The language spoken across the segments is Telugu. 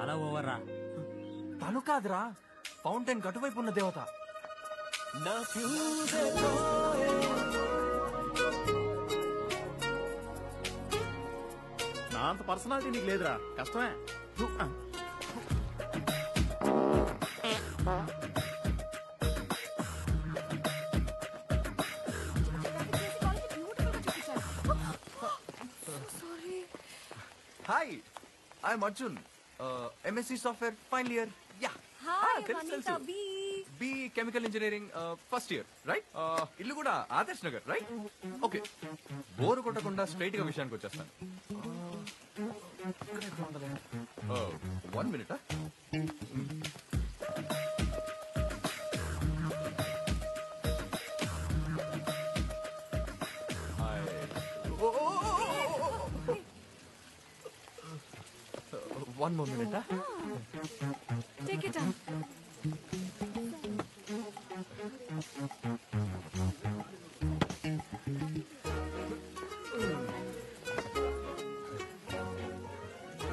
చాలా ఓవర్ రా. తను కాదురా, ఫౌంటైన్ కటువైపు ఉన్న దేవత. నా అంత పర్సనాలిటీ నీకు లేదురా, కష్టమే. Hi, I'm Arjun, MSc software final year. Yeah, తెలుసు. B chemical engineering first year, right? ఇల్లు కూడా Adarsh Nagar, right? Okay, bore కొట్టకుండా స్ట్రైట్ గా విషయానికి వచ్చేస్తాను. 1 minute. One more minute. Take it down.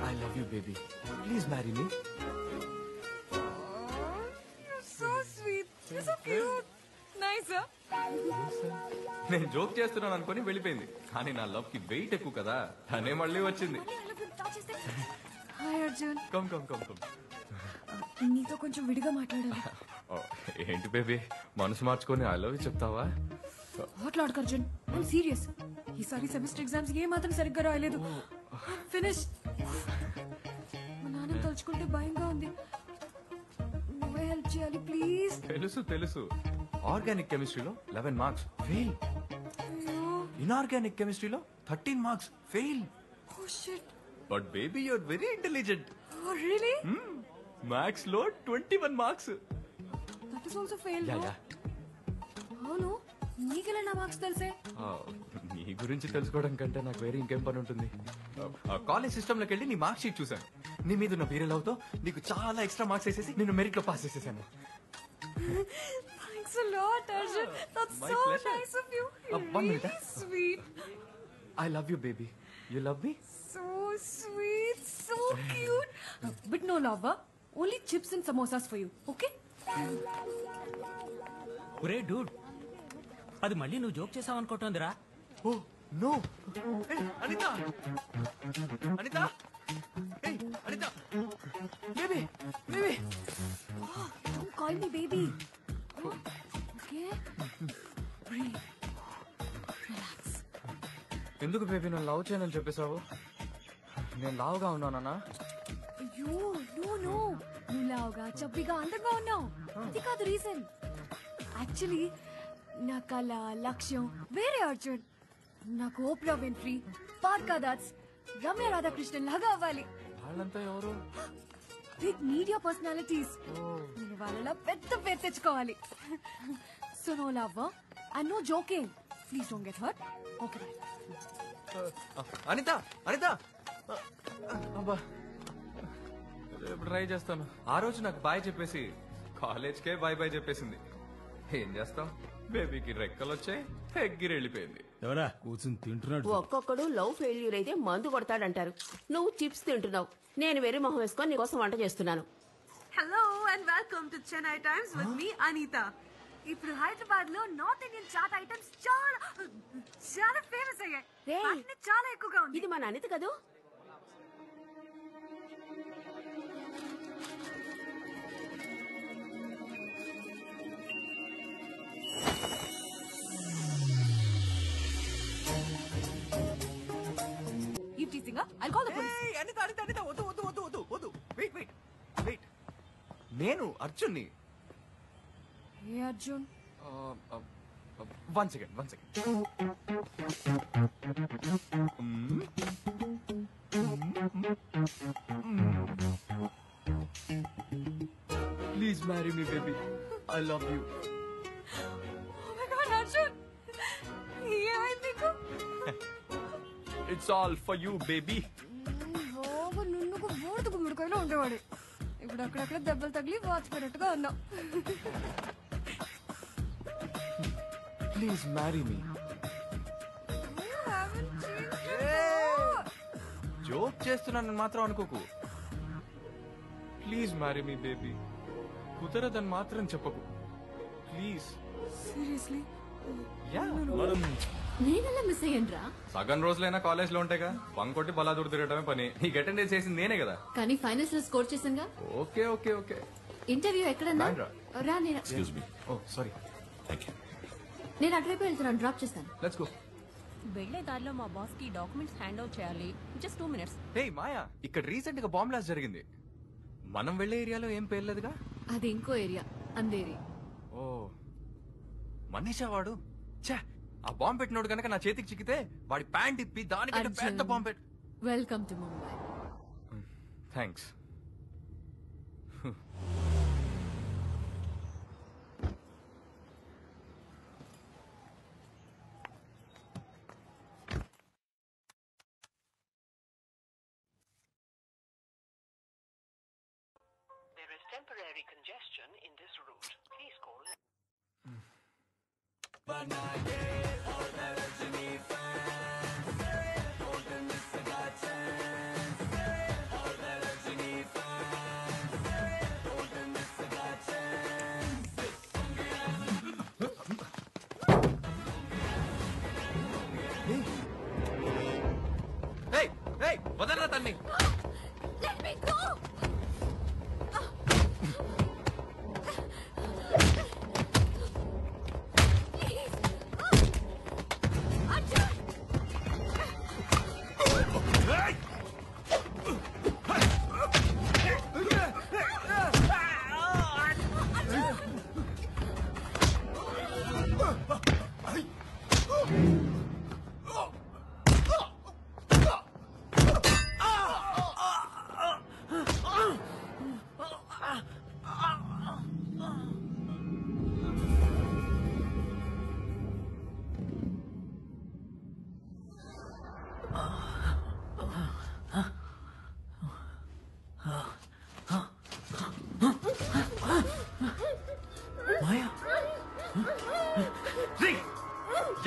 I love you, baby. Please marry me. You're so sweet. You're so cute. Nice, huh? నేను జోక్ చేస్తున్నాను అనుకుని వెళ్ళిపోయింది, కానీ నా లవ్ కి వెయిట్ ఎక్కువ కదా, తనే మళ్ళీ వచ్చింది. Hi Arjun. Come come come come. నీతో కొంచెం విడిగా మాట్లాడాలి. ఏంటి బేబీ, మనసు మార్చుకొని ఐ లవ్ యూ చెప్తావా? మాట్లాడకు అర్జున్, ఐమ్ సీరియస్. ఈసారి సెమిస్టర్ ఎగ్జామ్స్ ఏ మాత్రం సరిగ్గా రాయలేదు. ఫినిష్. మా నాన్న తలుచుకుంటే భయంగా ఉంది. నువ్వే హెల్ప్ చేయాలి ప్లీజ్. తెలుసు తెలుసు, ఆర్గానిక్ కెమిస్ట్రీలో 11 మార్క్స్ ఫెయిల్, ఇన్ఆర్గానిక్ కెమిస్ట్రీలో 13 marks fail. Oh shit. But baby you are very intelligent. Oh really? Maths లో 21 marks. That is also fail. Ya ya. అవును, నీకెలా నా మార్క్స్ తెలుసే? నీ గురించి తెలుసుకోవడం కంటే నాకు వేరే ఇంకేం పని ఉంటుంది. కాలేజ్ సిస్టమ్ లోకి వెళ్ళి నీ మార్క్ షీట్ చూసాను. నీ మీద ఉన్న పీరియడ్ అవుతో నీకు చాలా ఎక్స్ట్రా మార్క్స్ వేసేసి నిన్ను మెరిట్ లో పాస్ చేసేసాను. Thanks a lot, Arjun. That's My so pleasure. nice of you. One Really minute. sweet. I love you, baby. You love me? So sweet, so cute. But no love, huh? Only chips and samosas for you, okay? ఒరే డూడ్, అది మళ్ళీ నువ్వు జోక్ చేసావు అనుకుంటుందిరా. Oh no! Hey, Anita! Anita! Hey, Anita! Baby, baby! Oh, don't call me baby. Okay? Breathe. Relax. ఎందుకు బేబీ నన్ను లవ్ చేయనని చెప్పేశావు? నేను లావుగా ఉన్నానా? అయ్యో నో నో, నువ్వు లావుగా చబ్బిగా అందంగా ఉన్నావు, అది కాదు రీజన్. యాక్చువల్లీ నా కళ లక్ష్యం వేరే అర్జున్. నాకు ఓప్రా విన్ఫ్రీ, పార్కా దాట్స్, రమ్య రాధాకృష్ణన్ లాగా అవ్వాలి. వాళ్ళంతా ఎవరు? Big media personalities. నేను వాళ్ళలా పెద్ద పేరు తెచ్చుకోవాలి. So no love and no joking. Please don't get hurt. Okay bye. Anitha, Anitha! అబ్బా, రేపు ట్రై చేస్తాను. ఆ రోజు నాకు బాయ్ చెప్పేసి కాలేజ్కే బాయ్ బాయ్ చెప్పేసింది. ఏం చేస్తాం, బేబీకి రెక్కలు వచ్చాయి, ఎగ్గిరి వెళ్ళిపోయింది. ఎవరా కూర్చుని తింటున్నాడు? ఒక్కొక్కడు లవ్ ఫెయిల్యూర్ అయితే మందు కొడతాడంటారు. నువ్వు చిప్స్ తింటున్నావు, నేను వెర్రి మొహం వేసుకొని నీకోసం వంట చేస్తున్నాను. Hello and welcome to Chennai Times with me Anitha. ఇప్పుడు హైదరాబాద్ లో నార్త్ ఇండియన్ చాట్ ఐటమ్స్ చాలా చాలా ఫేమస్ అయ్యాయి. రేయ్, వాటిని చాలా ఎక్కువగా ఉంది. ఇది మన అనిత కదూ? You teasing her? I'll call the police. Hey, Anitha, Anitha, Anitha, వద్దు వద్దు వద్దు వద్దు వద్దు. వెయిట్ వెయిట్ వెయిట్, నేను అర్జున్ని. Hey Arjun. 1 second, 1 second. Please marry me, baby. I love you. Oh my God, Arjun. Yeah, I think. It's all for you, baby. బాబు నున్నుకు బోర్డు గుమ్మడికాయలో ఉండేవాడు. ఇప్పుడు అక్కడక్కడ దెబ్బలు తగిలి వాచిపోయినట్టుగా ఉన్నావు. Please marry me. You haven't changed at all. Joke చేస్తున్నాను మాత్రం అనుకోకు. Please marry me baby. కుదరదని మాత్రం చెప్పకు ప్లీజ్. సీరియస్లీ యా నేనెలా మిస్ అయ్యానురా? సగం రోజులైనా కాలేజ్ లో ఉంటాయిగా, బంకొట్టి బలాదూరు తిరగడమే పని. నీకు అటెండెన్స్ చేసింది నేనే కదా. కానీ ఫైనల్స్ లో స్కోర్ చేసాంగా. Okay okay okay. ఇంటర్వ్యూ ఎక్కడన్నా? Bandra. రా నేను excuse me. Oh sorry. Thank you. నేను అటువైపు వెళ్తున్నాను, డ్రాప్ చేస్తాను. Let's go. వెళ్లే దారిలో మా బాస్ కి డాక్యుమెంట్స్ హ్యాండ్ ఓవర్ చేయాలి. Just 2 minutes. హే మాయా, ఇక్కడ రీసెంట్ గా బాంబ్ బ్లాస్ట్ జరిగింది. మనం వెళ్లే ఏరియాలో ఏం పేర్లేదుగా? అది ఇంకో ఏరియా, అందేరి. ఓ మనీషా వాడు. ఛా, ఆ బాంబ్ పెట్టినోడు కనుక నా చేతికి చిక్కితే వాడి ప్యాంట్ ఇప్పి దానికంటే పెద్ద bomb pet. Welcome to Mumbai. Thanks. There is temporary congestion in this route. Please call. Hey, hey, వదలరా తన్ని. Let me go.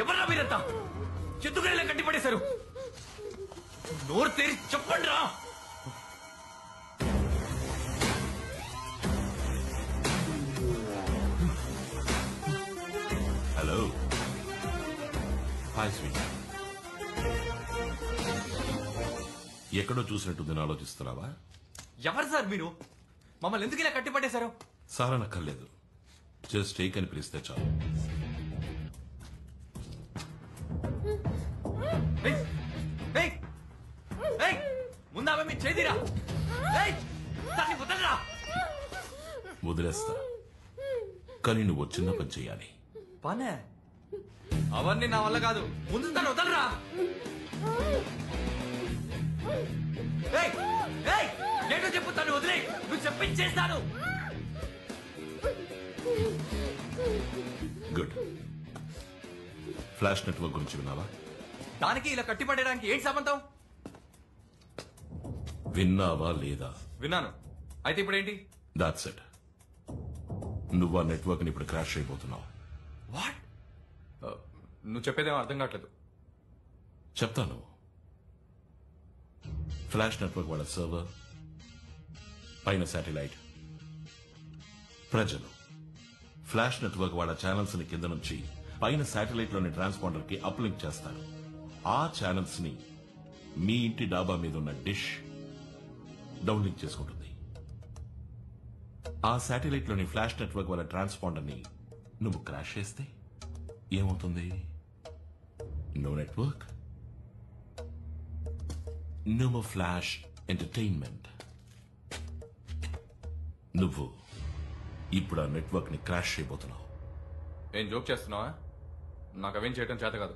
ఎవర్రా మీరంతా? ఎందుకు ఇలా కట్టిపడేశారు? నోరు తెరి చెప్పండి రా. హలో. Hi sweet. ఎక్కడో చూసినట్టుందని ఆలోచిస్తున్నావా? ఎవరు సార్ మీరు? మమ్మల్ని ఎందుకు ఇలా కట్టిపడేశారు? సారా నక్కర్లేదు, జస్ట్ టేక్ అని పిలిస్తే చాలు. ముందామె మీ చేదిరా. దాన్ని వదలరా. వదిలేస్తా, కానీ నువ్వు చిన్న పని చెయ్యాలి. పనే అవన్నీ నా వల్ల కాదు. ముందు తను వదలరా. ఏంటో చెప్పు, తను వదిలే. నువ్వు చెప్పించేస్తాను. గుడ్. ఫ్లాష్ నెట్వర్క్ గురించి విన్నావా? దానికి ఇలా కట్టిపడడానికి ఏంటి సంబంధం? విన్నావా లేదా? విన్నాను. అయితే ఇప్పుడు ఏంటి? That's it. నువ్వు ఆ నెట్వర్క్ ని ఇప్పుడు క్రాష్ అయిపోతున్నావు. వాట్? నువ్వు చెప్పేదేమో అర్థం కావట్లేదు. చెప్తాను. ఫ్లాష్ నెట్వర్క్ వాళ్ళ సర్వర్, పైన శాటిలైట్, ప్రజలు ఫ్లాష్ నెట్వర్క్ వాళ్ళ ఛానల్స్ ని కింద నుంచి పైన శాటిలైట్ లోని ట్రాన్స్పాండర్ కి అప్లింక్ చేస్తారు. ఆ ఛానల్స్ ని మీ ఇంటి డాబా మీద ఉన్న డిష్ డౌన్లింక్ చేసుకుంటుంది. ఆ శాటిలైట్ లోని ఫ్లాష్ నెట్వర్క్ వాళ్ళ ట్రాన్స్పాండర్ ని నువ్వు క్రాష్ చేస్తే ఏమవుతుంది? No network, no more flash entertainment. నువ్వు ఇప్పుడు ఆ నెట్వర్క్ ని క్రాష్ చేయబోతున్నావు. ఏం జోక్ చేస్తున్నావా? నాకు అవేం చేయడం చేత కాదు.